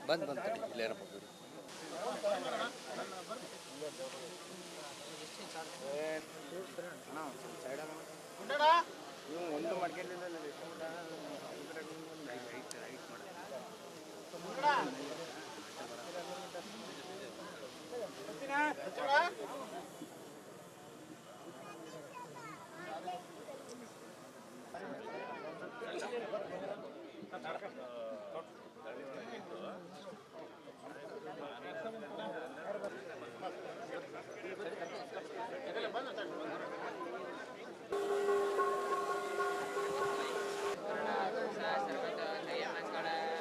ಬಂದು ಇಲ್ಲೇನಪ್ಪ ಒಂದು ಮಾಡ್ಕೊಂಡಿಲ್ಲ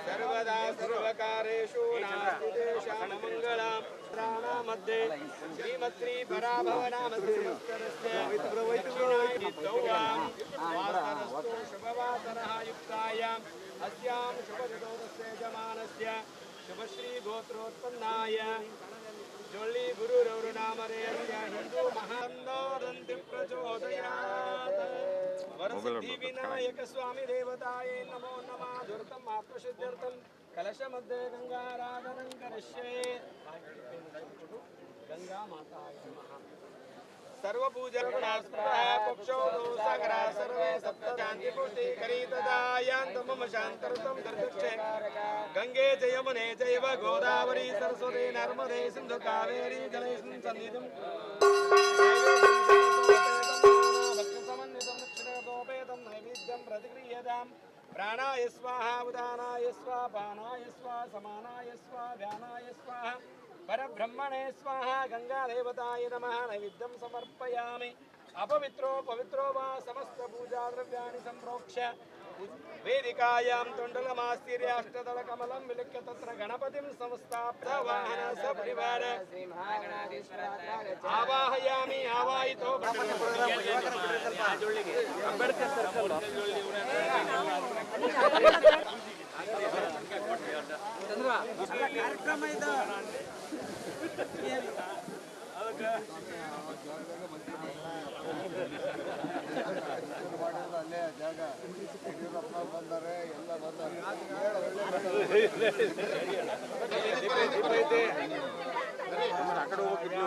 सर्वदा सर्वकारेषु नास्ति तेषां मंगलं मध्ये श्रीमत्री पराभवनामध्ये शुभवासरः युक्तायां अस्यां शुभदोषस्य यजमानस्य शुभश्री गोत्रोत्पन्नाय जोळ्ळि गुरुरवरुनामरेयस्य हिंदू महानन्दोदन्ति प्रचोदयात् वरसिद्धि विनायक स्वामी देवताये नमो नमः दुर्तम आत्मसिद्ध्यर्थं कलश मध्ये गंगाराधनं करिष्ये गंगा माताय नमः सर्वपूजनास्पदः पक्षो दोषकरा सर्वे सप्तशान्ति पुष्टि करितदायान्त मम शान्तरतं दर्शक्षे गंगे च यमुने चैव गोदावरी सरस्वती नर्मदे सिन्धु कावेरी जलेऽस्मिन् सन्निधिं भक्तसमन्वितं दक्षिणोपेतं नैवेद्यं प्रतिगृह्यताम् प्राणाय स्वाहा उदानाय स्वाहा पानाय स्वाहा समानाय स्वाहा व्यानाय स्वाहा परब्रह्मणे स्वाहा गंगा देवताय नमः नैवेद्यं समर्पयामि अपवित्रो पवित्रो वा समस्त पूजा द्रव्याणि संप्रोक्ष्य वेदिकायां तुण्डलमास्तीर्याष्टदलकमलं विलिख्य तत्र गणपतिं संस्थाप्य वाहन सपरिवार आवाहयामि आवाहितो अंबेडकर सर्कल ಕಾರ್ಯಕ್ರಮ ಇದು ಅಲ್ಲೇ ಜಾಗ ಯಡಿಯೂರಪ್ಪ ಬಂದರೆ ಎಲ್ಲ ಬಂದರೆ ಆ ಕಡೆ ಹೋಗಿದ್ವಿ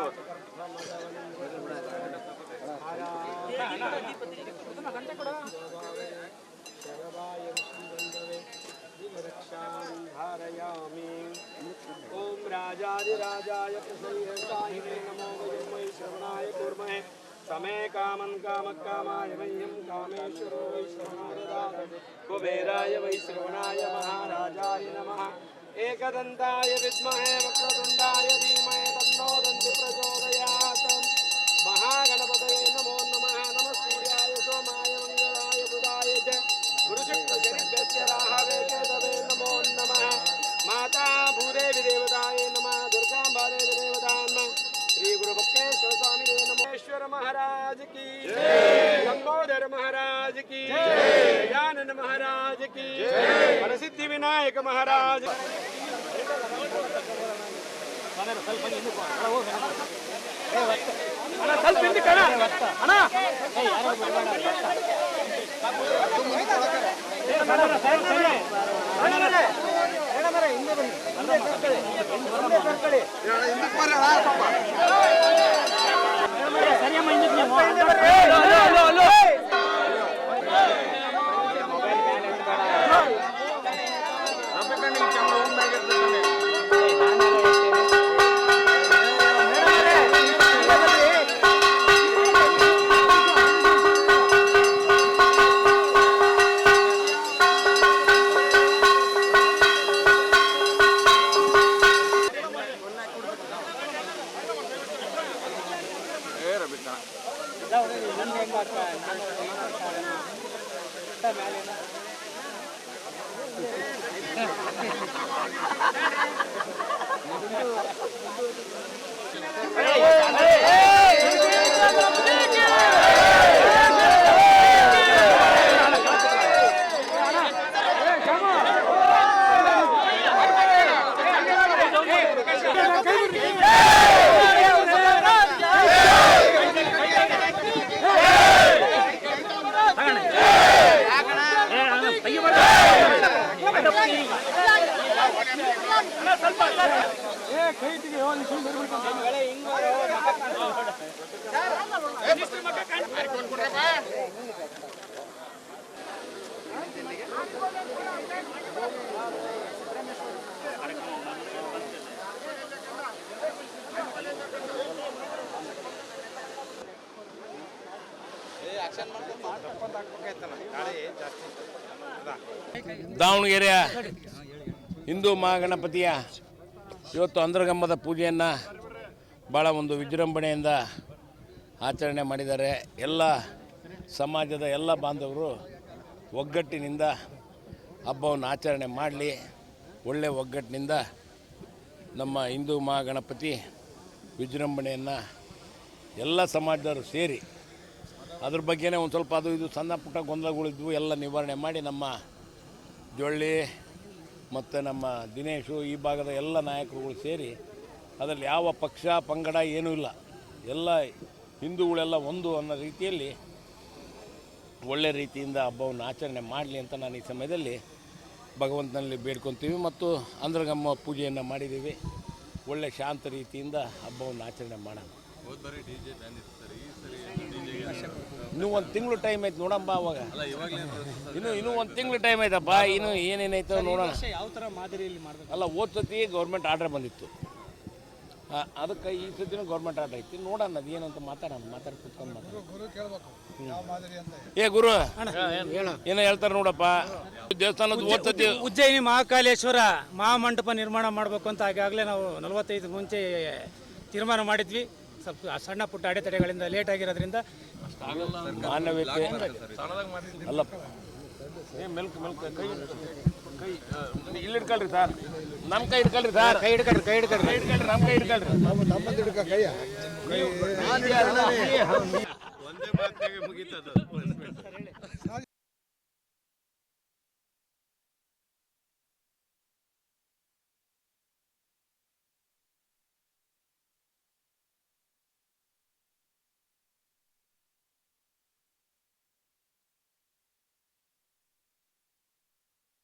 धारयामि ओम राजाधिराजाय प्रसन्नताहिने नमो वै श्रवणाय कुर्महे समे कामं कामकामाय मह्यं कामेश्वरो वै श्रवणाय ददातु कुबेराय वै श्रवणाय महाराजाय नमः एकदन्ताय विद्महे वक्रतुण्डाय धीमहि तन्नो दन्ति प्रचोदयात् महागणपतये नमो नमः नमः सूर्याय सोमाय मंगलाय बुधाय च गुरुशुक्रशनिभ्यस्य राहवे केतवे नमो नमः माता भूदेवी देवताय नमः दुर्गाम्बादेवी देवताय नमः श्री गुरुबक्केश्वर स्वामी नमोश्वर महाराज की जय लंबोदर महाराज की जय गजानन महाराज की जय वरसिद्धि विनायक महाराज ಸ್ವಲ್ಪ ಹಿಂದೆ ಕಣ ಅಣ್ಣ ಸರಿಯಮ್ಮ ದಾವಣಗೆರೆಯ ಹಿಂದೂ ಮಹಾಗಣಪತಿಯ ಇವತ್ತು ಅಂದ್ರಗಂಬದ ಪೂಜೆಯನ್ನು ಭಾಳ ಒಂದು ವಿಜೃಂಭಣೆಯಿಂದ ಆಚರಣೆ ಮಾಡಿದ್ದಾರೆ. ಎಲ್ಲ ಸಮಾಜದ ಎಲ್ಲ ಬಾಂಧವರು ಒಗ್ಗಟ್ಟಿನಿಂದ ಹಬ್ಬವನ್ನು ಆಚರಣೆ ಮಾಡಲಿ. ಒಳ್ಳೆಯ ಒಗ್ಗಟ್ಟಿನಿಂದ ನಮ್ಮ ಹಿಂದೂ ಮಹಾಗಣಪತಿ ವಿಜೃಂಭಣೆಯನ್ನು ಎಲ್ಲ ಸಮಾಜದವರು ಸೇರಿ ಅದ್ರ ಬಗ್ಗೆನೇ ಒಂದು ಸ್ವಲ್ಪ ಅದು ಇದು ಸಣ್ಣ ಪುಟ್ಟ ಗೊಂದಲಗಳಿದ್ವು, ಎಲ್ಲ ನಿವಾರಣೆ ಮಾಡಿ ನಮ್ಮ ಜೊಳ್ಳಿ ಮತ್ತು ನಮ್ಮ ದಿನೇಶು ಈ ಭಾಗದ ಎಲ್ಲ ನಾಯಕರುಗಳು ಸೇರಿ ಅದರಲ್ಲಿ ಯಾವ ಪಕ್ಷ ಪಂಗಡ ಏನೂ ಇಲ್ಲ, ಎಲ್ಲ ಹಿಂದೂಗಳೆಲ್ಲ ಒಂದು ಅನ್ನೋ ರೀತಿಯಲ್ಲಿ ಒಳ್ಳೆ ರೀತಿಯಿಂದ ಹಬ್ಬವನ್ನು ಆಚರಣೆ ಮಾಡಲಿ ಅಂತ ನಾನು ಈ ಸಮಯದಲ್ಲಿ ಭಗವಂತನಲ್ಲಿ ಬೇಡ್ಕೊತೀವಿ. ಮತ್ತು ಅಂದ್ರಗಮ್ಮ ಪೂಜೆಯನ್ನು ಮಾಡಿದ್ದೀವಿ. ಒಳ್ಳೆ ಶಾಂತ ರೀತಿಯಿಂದ ಹಬ್ಬವನ್ನು ಆಚರಣೆ ಮಾಡೋಣ. ಇನ್ನೂ ಒಂದು ತಿಂಗಳು ಟೈಮ್ ಐತೆ ನೋಡಮ್ಮ. ಅವಾಗ ಇನ್ನೂ ಒಂದು ತಿಂಗಳು ಟೈಮ್ ಐತಪ್ಪ. ಇನ್ನೂ ಏನೇನೈತೆ ನೋಡೋಣ. ಯಾವ ಥರ ಮಾದರಿಯಲ್ಲಿ ಮಾಡಬೇಕು? ಅಲ್ಲ, ಹೋದ ಸತಿ ಗೌರ್ಮೆಂಟ್ ಆರ್ಡ್ರ್ ಬಂದಿತ್ತು, ಅದಕ್ಕೆ ಈ ಸತಿನೂ ಗೌರ್ಮೆಂಟ್ ಆರ್ಡ್ರ್ ಐತಿ. ನೋಡೋಣ ಅದು ಏನಂತ ಮಾತಾಡಿ ಕುತ್ಕೊಂಡು ಏ ಗುರು ಏನೋ ಹೇಳ್ತಾರೆ ನೋಡಪ್ಪ. ದೇವಸ್ಥಾನದ ಹೋದ ಸತಿ ಉಜ್ಜಯಿನಿ ಮಹಾಕಾಲೇಶ್ವರ ಮಹಾಮಂಟಪ ನಿರ್ಮಾಣ ಮಾಡಬೇಕು ಅಂತ ಆಗಾಗಲೇ ನಾವು 45 ಮುಂಚೆ ತೀರ್ಮಾನ ಮಾಡಿದ್ವಿ. ಸ್ವಲ್ಪ ಸಣ್ಣ ಪುಟ್ಟ ಅಡೆತಡೆಗಳಿಂದ ಲೇಟ್ ಆಗಿರೋದ್ರಿಂದ ಮಾನವೀಯತೆ ಅಲ್ಲ. ಮೆಲ್ಕ್ ಕೈ ಇಲ್ಲಿ ಹಿಡ್ಕೊಳ್ರಿ ಸರ್, ನಮ್ಮ ಕೈ ಹಿಡ್ಕೊಳ್ರಿ ಸರ್, ಕೈ ಹಿಡ್ಕೊಳ್ರಿ ನಮ್ಮ ಕೈ ಹಿಡ್ಕೊಳ್ರಿ. ಒಂದೇ ಮಾತಿಗೆ ಮುಗೀತದ.